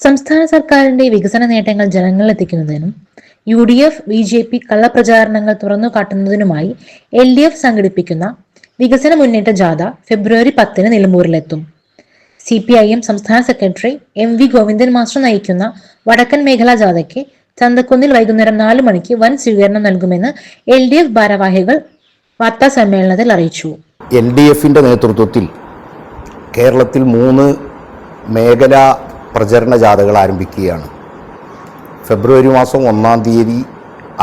സംസ്ഥാന സർക്കാരിന്റെ വികസന നേട്ടങ്ങൾ ജനങ്ങളിലെത്തിക്കുന്നതിനും UDF BJP കള്ളപ്രചാരണങ്ങൾ തുറന്നു കാട്ടുന്നതിനുമായി LDF സംഘടിപ്പിക്കുന്ന വികസന മുന്നേറ്റ ജാഥ ഫെബ്രുവരി 10 നിലമ്പൂരിലെത്തും. CPIM സംസ്ഥാന സെക്രട്ടറി MV ഗോവിന്ദൻ മാസ്റ്റർ നയിക്കുന്ന വടക്കൻ മേഖലാ ജാഥയ്ക്ക് ചന്തക്കുന്നിൽ വൈകുന്നേരം 4 മണിക്ക് വൻ സ്വീകരണം നൽകുമെന്ന് LDF ഭാരവാഹികൾ വാർത്താ സമ്മേളനത്തിൽ അറിയിച്ചു. LDFന്റെ നേതൃത്വത്തിൽ കേരളത്തിൽ 3 മേഖലാ പ്രചരണ ജാഥകൾ ആരംഭിക്കുകയാണ്. ഫെബ്രുവരി മാസം 1-ാം തീയതി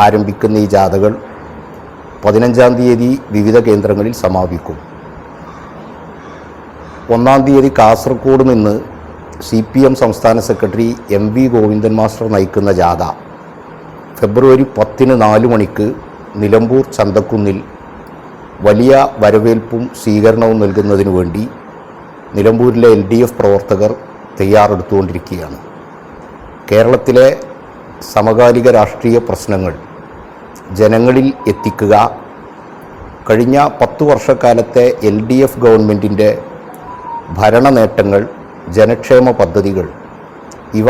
ആരംഭിക്കുന്ന ഈ ജാഥകൾ 15-ാം തീയതി വിവിധ കേന്ദ്രങ്ങളിൽ സമാപിക്കും. 1-ാം തീയതി കാസർഗോഡ് നിന്ന് CPM സംസ്ഥാന സെക്രട്ടറി MV ഗോവിന്ദൻ മാസ്റ്റർ നയിക്കുന്ന ജാഥ ഫെബ്രുവരി 10 4 മണിക്ക് നിലമ്പൂർ ചന്തക്കുന്നിൽ വലിയ വരവേൽപ്പും സ്വീകരണവും നൽകുന്നതിനു വേണ്ടി നിലമ്പൂരിലെ LDF പ്രവർത്തകർ തയ്യാറെടുത്തുകൊണ്ടിരിക്കുകയാണ്. കേരളത്തിലെ സമകാലിക രാഷ്ട്രീയ പ്രശ്നങ്ങൾ ജനങ്ങളിൽ എത്തിക്കുക, കഴിഞ്ഞ 10 വർഷക്കാലത്തെ LDF ഗവൺമെൻറ്റിൻ്റെ ഭരണ നേട്ടങ്ങൾ, ജനക്ഷേമ പദ്ധതികൾ ഇവ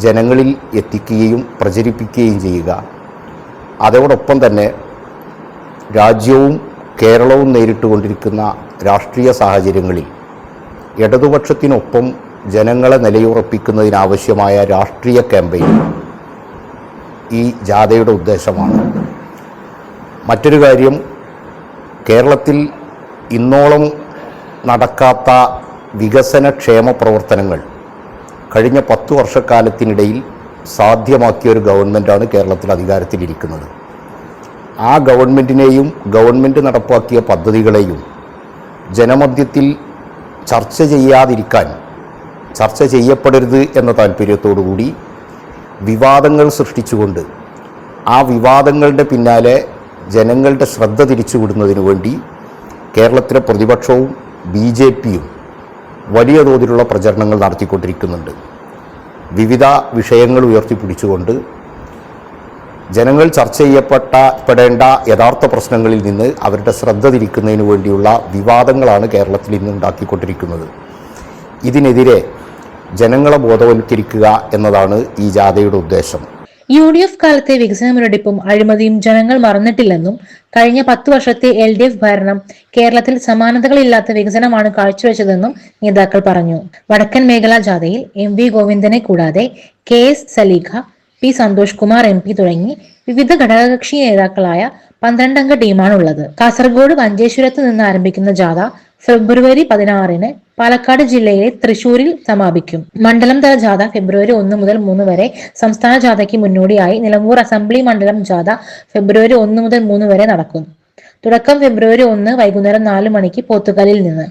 ജനങ്ങളിൽ എത്തിക്കുകയും പ്രചരിപ്പിക്കുകയും ചെയ്യുക. അതോടൊപ്പം തന്നെ രാജ്യവും കേരളവും നേരിട്ടുകൊണ്ടിരിക്കുന്ന രാഷ്ട്രീയ സാഹചര്യങ്ങളിൽ ഇടതുപക്ഷത്തിനൊപ്പം ജനങ്ങളെ നിലയുറപ്പിക്കുന്നതിനാവശ്യമായ രാഷ്ട്രീയ ക്യാമ്പയിൻ ഈ ജാഥയുടെ ഉദ്ദേശമാണ്. മറ്റൊരു കാര്യം, കേരളത്തിൽ ഇന്നോളം നടക്കാത്ത വികസനക്ഷേമ പ്രവർത്തനങ്ങൾ കഴിഞ്ഞ 10 വർഷക്കാലത്തിനിടയിൽ സാധ്യമാക്കിയ ഒരു ഗവൺമെൻറ്റാണ് കേരളത്തിൽ അധികാരത്തിലിരിക്കുന്നത്. ആ ഗവൺമെൻറ്റിനെയും ഗവൺമെൻറ് നടപ്പാക്കിയ പദ്ധതികളെയും ജനമധ്യത്തിൽ ചർച്ച ചെയ്യാതിരിക്കാൻ, ചർച്ച ചെയ്യപ്പെടരുത് എന്ന താല്പര്യത്തോടുകൂടി വിവാദങ്ങൾ സൃഷ്ടിച്ചുകൊണ്ട് ആ വിവാദങ്ങളുടെ പിന്നാലെ ജനങ്ങളുടെ ശ്രദ്ധ തിരിച്ചുവിടുന്നതിനു വേണ്ടി കേരളത്തിലെ പ്രതിപക്ഷവും BJPയും വലിയ തോതിലുള്ള പ്രചരണങ്ങൾ നടത്തിക്കൊണ്ടിരിക്കുന്നുണ്ട്. വിവിധ വിഷയങ്ങൾ ഉയർത്തിപ്പിടിച്ചുകൊണ്ട് ജനങ്ങൾ ചർച്ച ചെയ്യപ്പെടേണ്ട യഥാർത്ഥ പ്രശ്നങ്ങളിൽ നിന്ന് അവരുടെ ശ്രദ്ധ തിരിക്കുന്നതിന് വേണ്ടിയുള്ള വിവാദങ്ങളാണ് കേരളത്തിൽ ഇന്ന് ഉണ്ടാക്കിക്കൊണ്ടിരിക്കുന്നത്. ഇതിനെതിരെ ജനങ്ങളെ ബോധവൽക്കരിക്കുക എന്നതാണ് ഈ ജാഥയുടെ ഉദ്ദേശം. UDF കാലത്തെ വികസന മുരടിപ്പും അഴിമതിയും ജനങ്ങൾ മറന്നിട്ടില്ലെന്നും കഴിഞ്ഞ 10 വർഷത്തെ LDF ഭരണം കേരളത്തിൽ സമാനതകളില്ലാത്ത വികസനമാണ് കാഴ്ചവെച്ചതെന്നും നേതാക്കൾ പറഞ്ഞു. വടക്കൻ മേഖലാ ജാഥയിൽ MV ഗോവിന്ദനെ കൂടാതെ KS Saleekha, P Santhosh Kumar MP തുടങ്ങി വിവിധ ഘടകകക്ഷി നേതാക്കളായ 12 അംഗ ടീമാണുള്ളത്. കാസർഗോഡ് മഞ്ചേശ്വരത്ത് നിന്ന് ആരംഭിക്കുന്ന ജാഥ ഫെബ്രുവരി 16 പാലക്കാട് ജില്ലയിലെ തൃശൂരിൽ സമാപിക്കും. മണ്ഡലം തല ജാഥ ഫെബ്രുവരി 1 മുതൽ 3 വരെ, സംസ്ഥാന ജാഥയ്ക്ക് മുന്നോടിയായി നിലമ്പൂർ അസംബ്ലി മണ്ഡലം ജാഥ ഫെബ്രുവരി 1 മുതൽ 3 വരെ നടക്കും. തുടക്കം ഫെബ്രുവരി 1 വൈകുന്നേരം 4 മണിക്ക് പോത്തുകലിൽ നിന്ന്,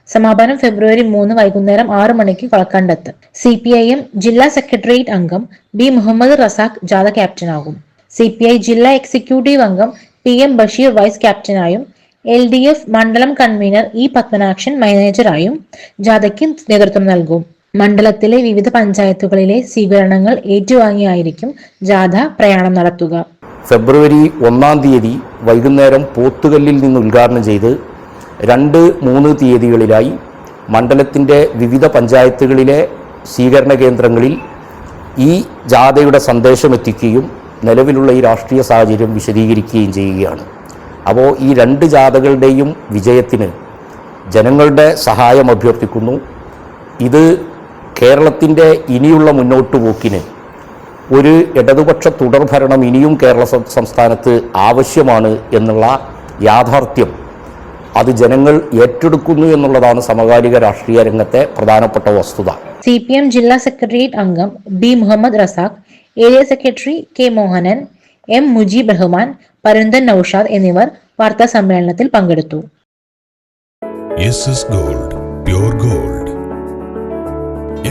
സമാപനം ഫെബ്രുവരി 3 വൈകുന്നേരം 6 മണിക്ക് കൊളക്കണ്ടത്ത്. CPIM ജില്ലാ സെക്രട്ടേറിയറ്റ് അംഗം B മുഹമ്മദ് റസാഖ് ജാഥ ക്യാപ്റ്റനാകും. CPI ജില്ലാ എക്സിക്യൂട്ടീവ് അംഗം PM ബഷീർ വൈസ് ക്യാപ്റ്റനായും LDF മണ്ഡലം കൺവീനർ E പത്മനാക്ഷൻ മാനേജറായും ജാഥയ്ക്ക് നേതൃത്വം നൽകും. മണ്ഡലത്തിലെ വിവിധ പഞ്ചായത്തുകളിലെ സ്വീകരണങ്ങൾ ഏറ്റുവാങ്ങിയായിരിക്കും ജാഥ പ്രയാണം നടത്തുക. ഫെബ്രുവരി 1-ാം തീയതി വൈകുന്നേരം പോത്തുകല്ലിൽ നിന്ന് ഉദ്ഘാടനം ചെയ്ത് 2-3 തീയതികളിലായി മണ്ഡലത്തിൻ്റെ വിവിധ പഞ്ചായത്തുകളിലെ സ്വീകരണ കേന്ദ്രങ്ങളിൽ ഈ ജാഥയുടെ സന്ദേശം എത്തിക്കുകയും നിലവിലുള്ള ഈ രാഷ്ട്രീയ സാഹചര്യം വിശദീകരിക്കുകയും ചെയ്യുകയാണ്. അപ്പോൾ ഈ 2 ജാഥകളുടെയും വിജയത്തിന് ജനങ്ങളുടെ സഹായം അഭ്യർത്ഥിക്കുന്നു. ഇത് കേരളത്തിൻ്റെ ഇനിയുള്ള മുന്നോട്ട് പോക്കിന് ഒരു ഇടതുപക്ഷ തുടർഭരണം ഇനിയും കേരള സംസ്ഥാനത്ത് ആവശ്യമാണ് എന്നുള്ള യാഥാർത്ഥ്യം അത് ജനങ്ങൾ ഏറ്റെടുക്കുന്നു എന്നുള്ളതാണ് സമകാലിക രാഷ്ട്രീയ രംഗത്തെ പ്രധാനപ്പെട്ട വസ്തുത. CPM ജില്ലാ സെക്രട്ടേറിയറ്റ് അംഗം B Muhammad Razak, area secretary K Mohanan, M Mujeeb Rahman, Parunthan Naushad എന്നിവർ വാർത്താ സമ്മേളനത്തിൽ പങ്കെടുത്തു. SS Gold, Pure Gold.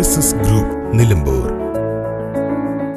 SS Group, Nilambur.